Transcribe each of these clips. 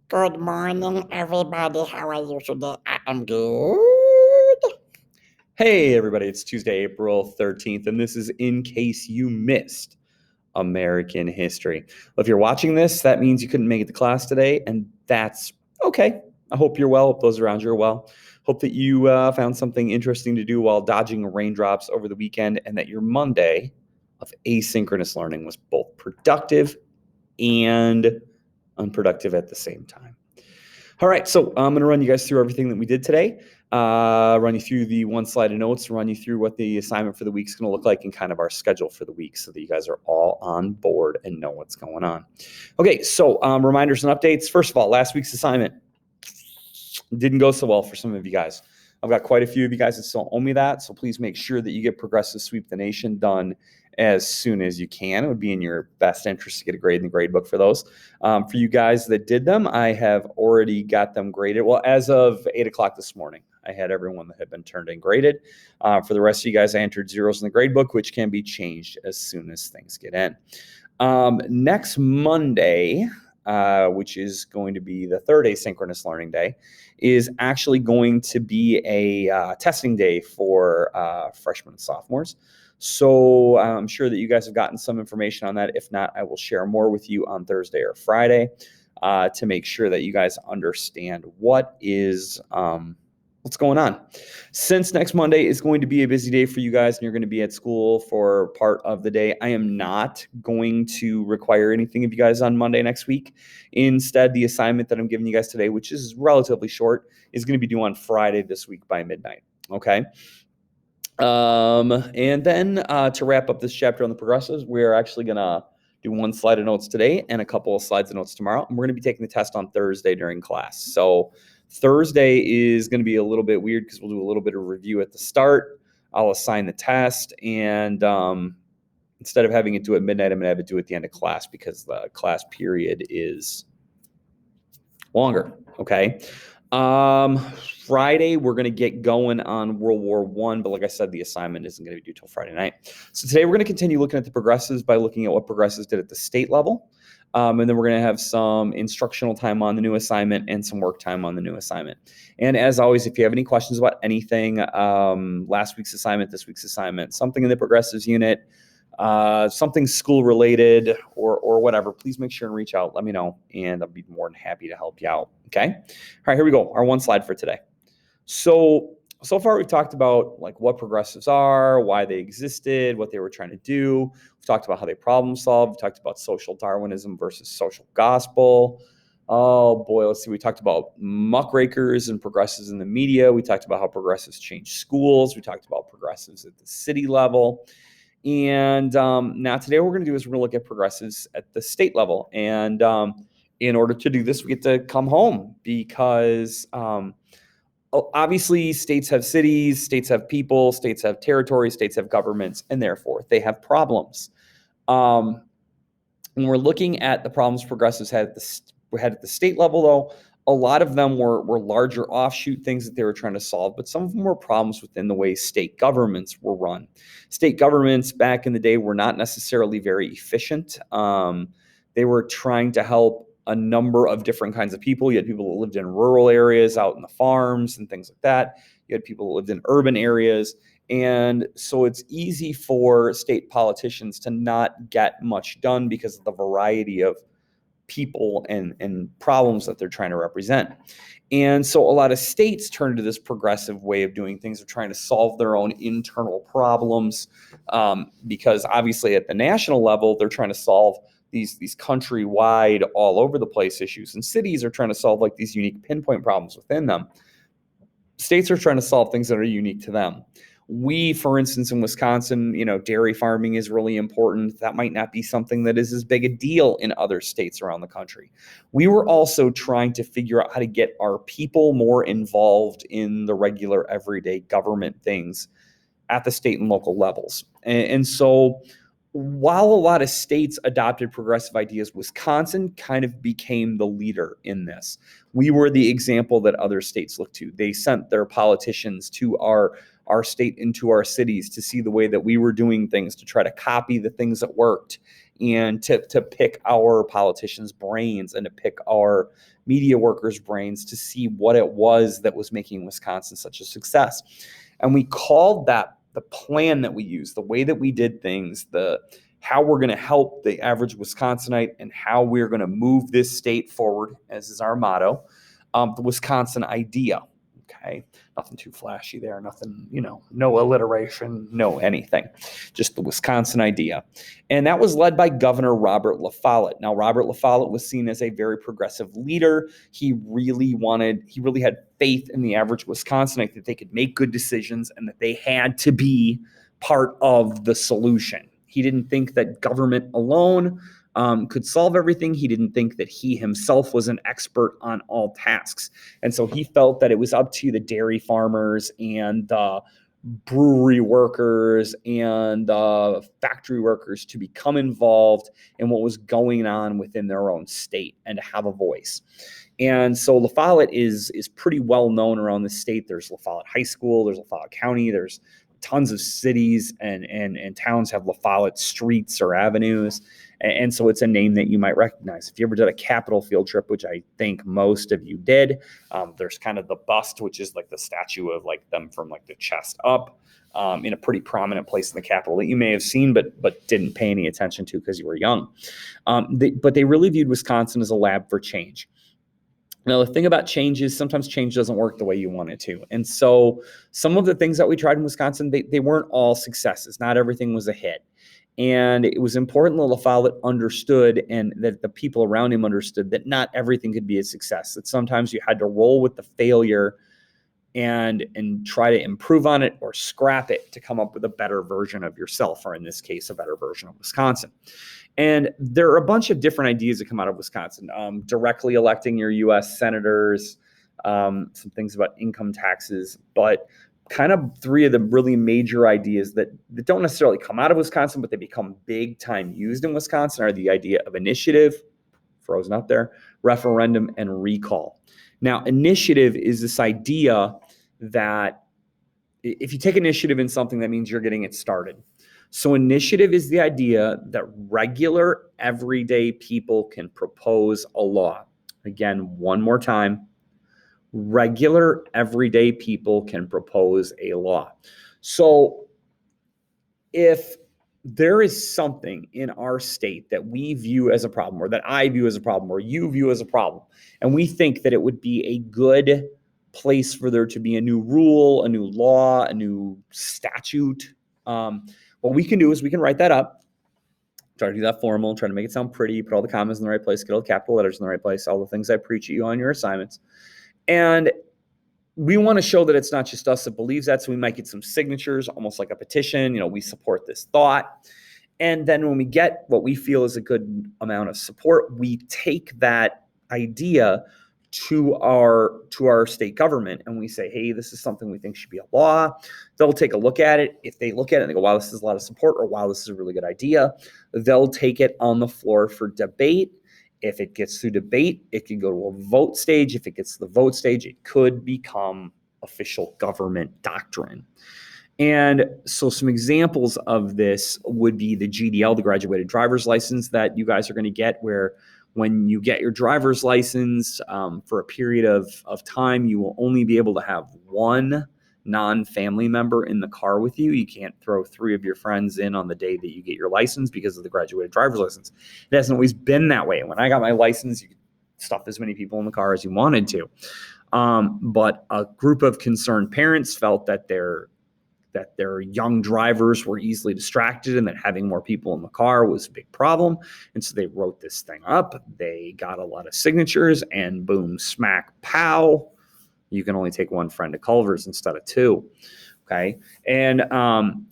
Good morning, everybody. How are you today? I am good. Hey, everybody, it's Tuesday, April 13th, and this is In Case You Missed American History. Well, if you're watching this, that means you couldn't make it to class today, and that's okay. I hope you're well. Hope those around you are well. Hope that you found something interesting to do while dodging raindrops over the weekend, and that your Monday of asynchronous learning was both productive and unproductive at the same time. All right, so I'm going to run you guys through everything that we did today, run you through the one slide of notes, run you through what the assignment for the week is going to look like and kind of our schedule for the week so that you guys are all on board and know what's going on. Okay, so reminders and updates. First of all, last week's assignment didn't go so well for some of you guys. I've got quite a few of you guys that still owe me that, so please make sure that you get Progressive Sweep the Nation done as soon as you can. It would be in your best interest to get a grade in the grade book for those. For you guys that did them, I have already got them graded. Well, as of 8 o'clock this morning, I had everyone that had been turned in graded. For the rest of you guys, I entered zeros in the grade book, which can be changed as soon as things get in. Next Monday, which is going to be the third asynchronous learning day, is actually going to be a testing day for freshmen and sophomores. So I'm sure that you guys have gotten some information on that. If not, I will share more with you on Thursday or Friday to make sure that you guys understand what's going on. Since next Monday is going to be a busy day for you guys and you're going to be at school for part of the day, I am not going to require anything of you guys on Monday next week. Instead, the assignment that I'm giving you guys today, which is relatively short, is going to be due on Friday this week by midnight. Okay. And then to wrap up this chapter on the progressives, we're actually going to do one slide of notes today and a couple of slides of notes tomorrow. And we're going to be taking the test on Thursday during class. So Thursday is going to be a little bit weird because we'll do a little bit of review at the start. I'll assign the test, and instead of having it due at midnight, I'm going to have it due at the end of class because the class period is longer. Okay. Friday, we're going to get going on World War I, but like I said, the assignment isn't going to be due till Friday night. So today we're going to continue looking at the progressives by looking at what progressives did at the state level. And then we're going to have some instructional time on the new assignment and some work time on the new assignment. And as always, if you have any questions about anything, last week's assignment, this week's assignment, something in the progressives unit, something school related or whatever, please make sure and reach out. Let me know, and I'll be more than happy to help you out. Okay. All right, here we go. Our one slide for today. So far we've talked about like what progressives are, why they existed, what they were trying to do. We've talked about how they problem solve. We've talked about social Darwinism versus social gospel. Oh boy, let's see. We talked about muckrakers and progressives in the media. We talked about how progressives change schools. We talked about progressives at the city level. And now today what we're going to do is we're going to look at progressives at the state level. And in order to do this, we get to come home because obviously states have cities, states have people, states have territories, states have governments, and therefore they have problems. When we're looking at the problems progressives had at the state level, though, a lot of them were larger offshoot things that they were trying to solve, but some of them were problems within the way state governments were run. State governments back in the day were not necessarily very efficient. They were trying to help a number of different kinds of people. You had people that lived in rural areas out in the farms and things like that. You had people that lived in urban areas. And so it's easy for state politicians to not get much done because of the variety of people and problems that they're trying to represent. And so a lot of states turn to this progressive way of doing things. They're trying to solve their own internal problems because obviously at the national level, they're trying to solve these countrywide, all over the place issues. And cities are trying to solve like these unique pinpoint problems within them. States are trying to solve things that are unique to them. We, for instance, in Wisconsin, dairy farming is really important. That might not be something that is as big a deal in other states around the country. We were also trying to figure out how to get our people more involved in the regular everyday government things at the state and local levels. And so while a lot of states adopted progressive ideas, Wisconsin kind of became the leader in this. We were the example that other states looked to. They sent their politicians to our state, into our cities, to see the way that we were doing things, to try to copy the things that worked. and to pick our politicians' brains and to pick our media workers' brains to see what it was that was making Wisconsin such a success. And we called that the plan that we used, the way that we did things, the how we're going to help the average Wisconsinite and how we're going to move this state forward, as is our motto, the Wisconsin idea. Okay, nothing too flashy there, nothing, no alliteration, no anything, just the Wisconsin idea. And that was led by Governor Robert La Follette. Now, Robert La Follette was seen as a very progressive leader. He really had faith in the average Wisconsinite that they could make good decisions and that they had to be part of the solution. He didn't think that government alone could solve everything. He didn't think that he himself was an expert on all tasks. And so he felt that it was up to the dairy farmers and the brewery workers and the factory workers to become involved in what was going on within their own state and to have a voice. And so La Follette is pretty well known around the state. There's La Follette High School, there's La Follette County, there's tons of cities and towns have La Follette streets or avenues. And so it's a name that you might recognize. If you ever did a Capitol field trip, which I think most of you did, there's kind of the bust, which is like the statue of like them from like the chest up in a pretty prominent place in the Capitol that you may have seen, but didn't pay any attention to because you were young. But they really viewed Wisconsin as a lab for change. Now, the thing about change is sometimes change doesn't work the way you want it to. And so some of the things that we tried in Wisconsin, they weren't all successes. Not everything was a hit. And it was important that La Follette understood and that the people around him understood that not everything could be a success, that sometimes you had to roll with the failure and try to improve on it or scrap it to come up with a better version of yourself, or in this case, a better version of Wisconsin. And there are a bunch of different ideas that come out of Wisconsin. Directly electing your U.S. senators, some things about income taxes, but kind of three of the really major ideas that don't necessarily come out of Wisconsin, but they become big time used in Wisconsin are the idea of initiative, frozen up there, referendum, and recall. Now, initiative is this idea that if you take initiative in something, that means you're getting it started. So initiative is the idea that regular, everyday people can propose a law. Again, one more time. Regular, everyday people can propose a law. So if there is something in our state that we view as a problem, or that I view as a problem, or you view as a problem, and we think that it would be a good place for there to be a new rule, a new law, a new statute, what we can do is we can write that up, try to do that formal, try to make it sound pretty, put all the commas in the right place, get all the capital letters in the right place, all the things I preach at you on your assignments. And we want to show that it's not just us that believes that, so we might get some signatures, almost like a petition. We support this thought. And then when we get what we feel is a good amount of support, we take that idea to our state government and we say, hey, this is something we think should be a law. They'll take a look at it. If they look at it and they go, wow, this is a lot of support, or wow, this is a really good idea, they'll take it on the floor for debate. If it gets through debate, it can go to a vote stage. If it gets to the vote stage, it could become official government doctrine. And so some examples of this would be the GDL, the graduated driver's license that you guys are going to get, where when you get your driver's license for a period of time, you will only be able to have one non-family member in the car with you. You can't throw three of your friends in on the day that you get your license because of the graduated driver's license. It hasn't always been that way. When I got my license, you could stuff as many people in the car as you wanted to. But a group of concerned parents felt that their young drivers were easily distracted and that having more people in the car was a big problem. And so they wrote this thing up. They got a lot of signatures and boom, smack, pow. You can only take one friend to Culver's instead of two. Okay. And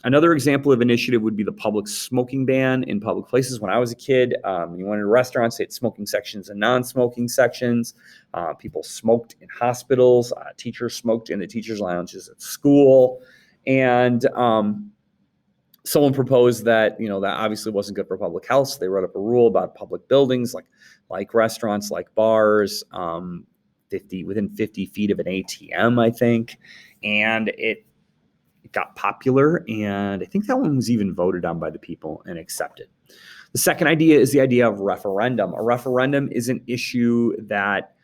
another example of initiative would be the public smoking ban in public places. When I was a kid, you went to restaurants, they had smoking sections and non-smoking sections. People smoked in hospitals. Teachers smoked in the teachers' lounges at school. And someone proposed that, that obviously wasn't good for public health. So they wrote up a rule about public buildings like restaurants, like bars, within 50 feet of an ATM, I think. And it got popular. And I think that one was even voted on by the people and accepted. The second idea is the idea of referendum. A referendum is an issue that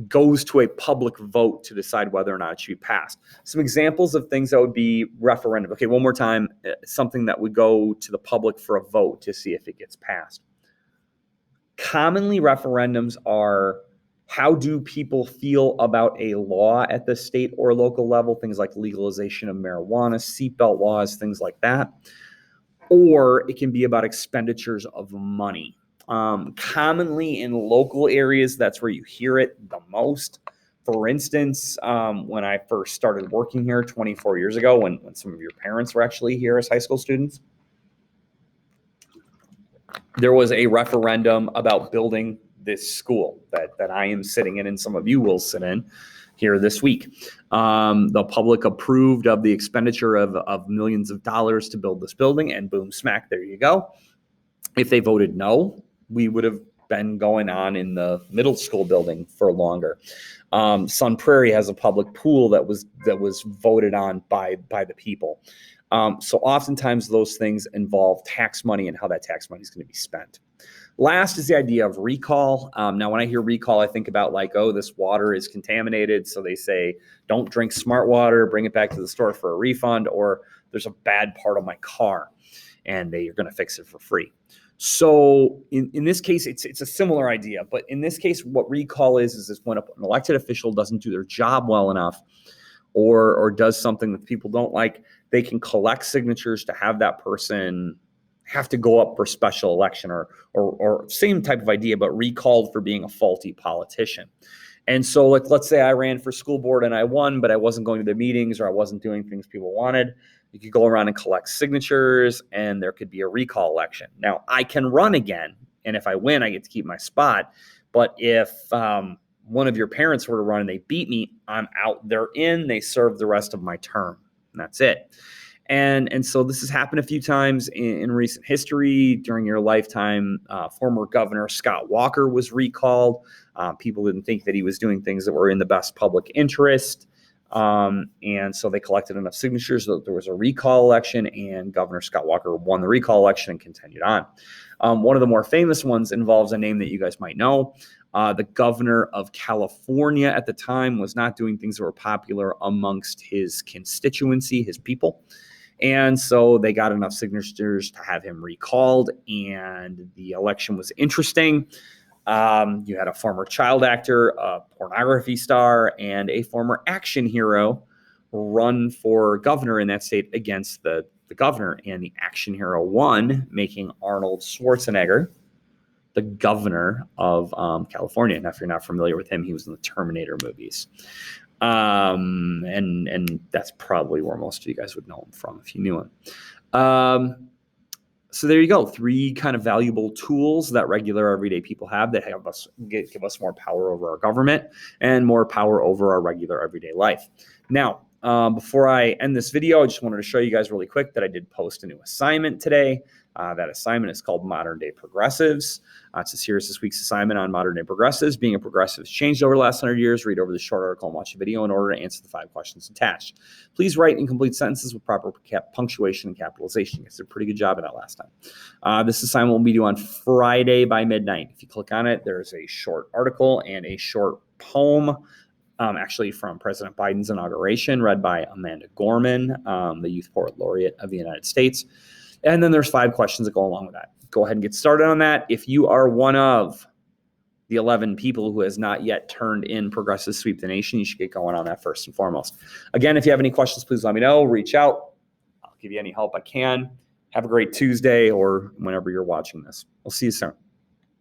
goes to a public vote to decide whether or not it should be passed. Some examples of things that would be referendum. Okay, one more time, something that would go to the public for a vote to see if it gets passed. Commonly, referendums are, how do people feel about a law at the state or local level? Things like legalization of marijuana, seatbelt laws, things like that. Or it can be about expenditures of money. Commonly in local areas, that's where you hear it the most. For instance, when I first started working here 24 years ago, when some of your parents were actually here as high school students, there was a referendum about building this school that I am sitting in and some of you will sit in here this week. The public approved of the expenditure of millions of dollars to build this building, and boom, smack, there you go. If they voted no, we would have been going on in the middle school building for longer. Sun Prairie has a public pool that was voted on by the people. So oftentimes those things involve tax money and how that tax money is going to be spent. Last is the idea of recall. Now, when I hear recall, I think about like, oh, this water is contaminated. So they say, don't drink smart water, bring it back to the store for a refund, or there's a bad part of my car and they're going to fix it for free. So in this case, it's a similar idea, but in this case, what recall is when an elected official doesn't do their job well enough or does something that people don't like, they can collect signatures to have that person have to go up for special election or same type of idea, but recalled for being a faulty politician. And so let's say I ran for school board and I won, but I wasn't going to the meetings or I wasn't doing things people wanted. You could go around and collect signatures and there could be a recall election. Now, I can run again, and if I win, I get to keep my spot. But if one of your parents were to run and they beat me, I'm out. They're in. They serve the rest of my term, and that's it. And so this has happened a few times in recent history. During your lifetime, former Governor Scott Walker was recalled. People didn't think that he was doing things that were in the best public interest. And so they collected enough signatures that there was a recall election, and Governor Scott Walker won the recall election and continued on. One of the more famous ones involves a name that you guys might know. The governor of California at the time was not doing things that were popular amongst his constituency, his people. And so they got enough signatures to have him recalled, and the election was interesting. You had a former child actor, a pornography star, and a former action hero run for governor in that state against the governor, and the action hero won, making Arnold Schwarzenegger the governor of California. Now, if you're not familiar with him, he was in the Terminator movies. And that's probably where most of you guys would know him from if you knew him. So there you go. 3 kind of valuable tools that regular everyday people have that give us more power over our government and more power over our regular everyday life. Now, before I end this video, I just wanted to show you guys really quick that I did post a new assignment today. That assignment is called Modern Day Progressives. Here's this week's assignment on modern day progressives. Being a progressive has changed over the last 100 years. Read over the short article and watch the video in order to answer the 5 questions attached. Please write and complete sentences with proper punctuation and capitalization. You guys did a pretty good job of that last time. This assignment will be due on Friday by midnight. If you click on it, there's a short article and a short poem, actually from President Biden's inauguration, read by Amanda Gorman, the Youth Poet Laureate of the United States. And then there's 5 questions that go along with that. Go ahead and get started on that. If you are one of the 11 people who has not yet turned in Progressive Sweep the Nation, you should get going on that first and foremost. Again, if you have any questions, please let me know. Reach out. I'll give you any help I can. Have a great Tuesday or whenever you're watching this. We'll see you soon.